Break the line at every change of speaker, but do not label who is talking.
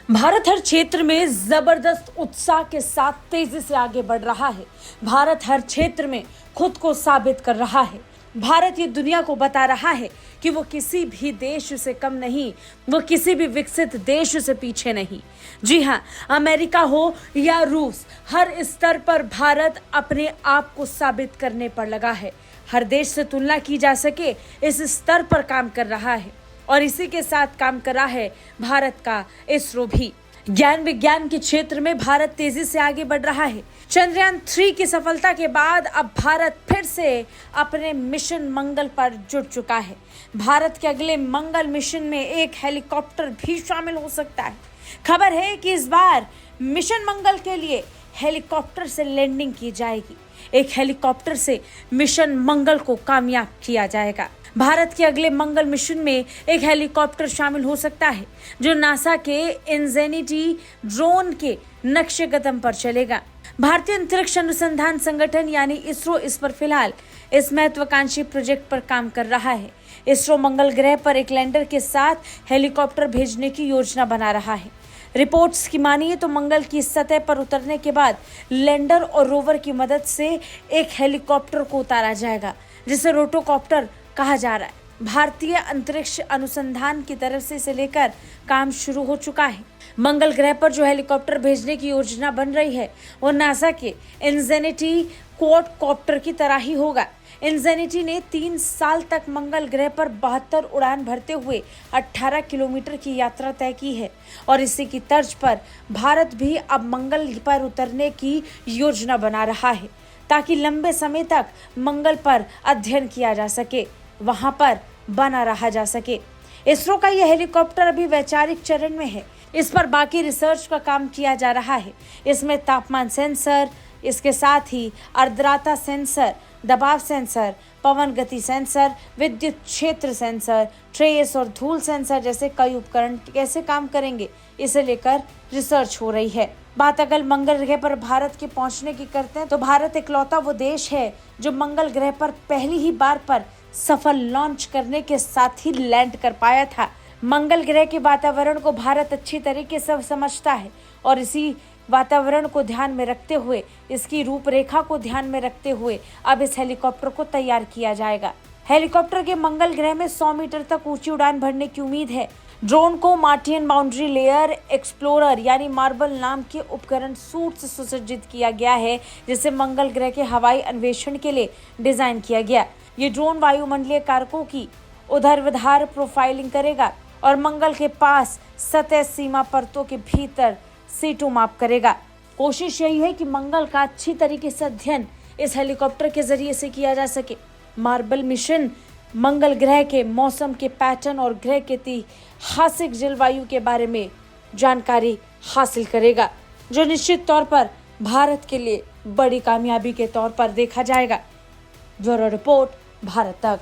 भारत हर क्षेत्र में जबरदस्त उत्साह के साथ तेजी से आगे बढ़ रहा है। भारत हर क्षेत्र में खुद को साबित कर रहा है। भारत ये दुनिया को बता रहा है कि वो किसी भी देश से कम नहीं, वो किसी भी विकसित देश से पीछे नहीं। जी हाँ, अमेरिका हो या रूस, हर स्तर पर भारत अपने आप को साबित करने पर लगा है। हर देश से तुलना की जा सके इस स्तर पर काम कर रहा है और इसी के साथ काम कर रहा है भारत का इसरो भी। ज्ञान विज्ञान के क्षेत्र में भारत तेजी से आगे बढ़ रहा है। चंद्रयान 3 की सफलता के बाद अब भारत फिर से अपने मिशन मंगल पर जुट चुका है। भारत के अगले मंगल मिशन में एक हेलीकॉप्टर भी शामिल हो सकता है। खबर है कि इस बार मिशन मंगल के लिए हेलीकॉप्टर से लैंडिंग की जाएगी। एक हेलीकॉप्टर से मिशन मंगल को कामयाब किया जाएगा। भारत के अगले मंगल मिशन में एक हेलीकॉप्टर शामिल हो सकता है जो नासा के इनजेनिटी ड्रोन के नक्शे कदम पर चलेगा। भारतीय अंतरिक्ष अनुसंधान संगठन यानी इसरो इस पर फिलहाल इस महत्वाकांक्षी प्रोजेक्ट पर काम कर रहा है। इसरो मंगल ग्रह पर एक लैंडर के साथ हेलीकॉप्टर भेजने की योजना बना रहा है। रिपोर्ट्स की मानिए तो मंगल की सतह पर उतरने के बाद लैंडर और रोवर की मदद से एक हेलीकॉप्टर को उतारा जाएगा जिसे रोटोकॉप्टर कहा जा रहा है। भारतीय अंतरिक्ष अनुसंधान की तरफ से इसे लेकर काम शुरू हो चुका है। मंगल ग्रह पर जो हेलीकॉप्टर भेजने की योजना बन रही है वो नासा के इनजेनिटी क्वाडकॉप्टर की तरह ही होगा। इनजेनिटी ने 3 साल तक मंगल ग्रह पर 72 उड़ान भरते हुए 18 किलोमीटर की यात्रा तय की है और इसी की तर्ज पर भारत भी अब मंगल पर उतरने की योजना बना रहा है ताकि लंबे समय तक मंगल पर अध्ययन किया जा सके, वहां पर बना रहा जा सके। इसरो का यह हेलीकॉप्टर अभी वैचारिक चरण में है। इस पर बाकी रिसर्च का काम किया जा रहा है। इसमें तापमान सेंसर, इसके साथ ही आर्द्रता सेंसर, दबाव सेंसर, पवन गति सेंसर, विद्युत क्षेत्र सेंसर, ट्रेस और धूल सेंसर जैसे कई उपकरण कैसे काम करेंगे, इसे लेकर रिसर्च हो रही है। बात अगर मंगल ग्रह पर भारत के पहुंचने की करते हैं तो भारत इकलौता वो देश है जो मंगल ग्रह पर पहली ही बार पर सफल लॉन्च करने के साथ ही लैंड कर पाया था। मंगल ग्रह के वातावरण को भारत अच्छी तरीके से समझता है और इसी वातावरण को ध्यान में रखते हुए, इसकी रूपरेखा को ध्यान में रखते हुए अब इस हेलीकॉप्टर को तैयार किया जाएगा। हेलीकॉप्टर के मंगल ग्रह में 100 मीटर तक ऊंची उड़ान भरने की उम्मीद है। ड्रोन को मार्टियन बाउंड्री लेयर एक्सप्लोरर यानी मार्बल नाम के उपकरण सूट से सुसज्जित किया गया है जिसे मंगल ग्रह के हवाई अन्वेषण के लिए डिजाइन किया गया। ये ड्रोन वायुमंडलीय कारकों की ऊर्ध्वाधर प्रोफाइलिंग करेगा और मंगल के पास सतह सीमा परतों के भीतर सीटू माप करेगा। कोशिश यही है कि मंगल का अच्छी तरीके से अध्ययन इस हेलीकॉप्टर के जरिए से किया जा सके। मार्बल मिशन मंगल ग्रह के मौसम के पैटर्न और ग्रह के ऐतिहासिक जलवायु के बारे में जानकारी हासिल करेगा जो निश्चित तौर पर भारत के लिए बड़ी कामयाबी के तौर पर देखा जाएगा। ब्यूरो रिपोर्ट, भारत तक।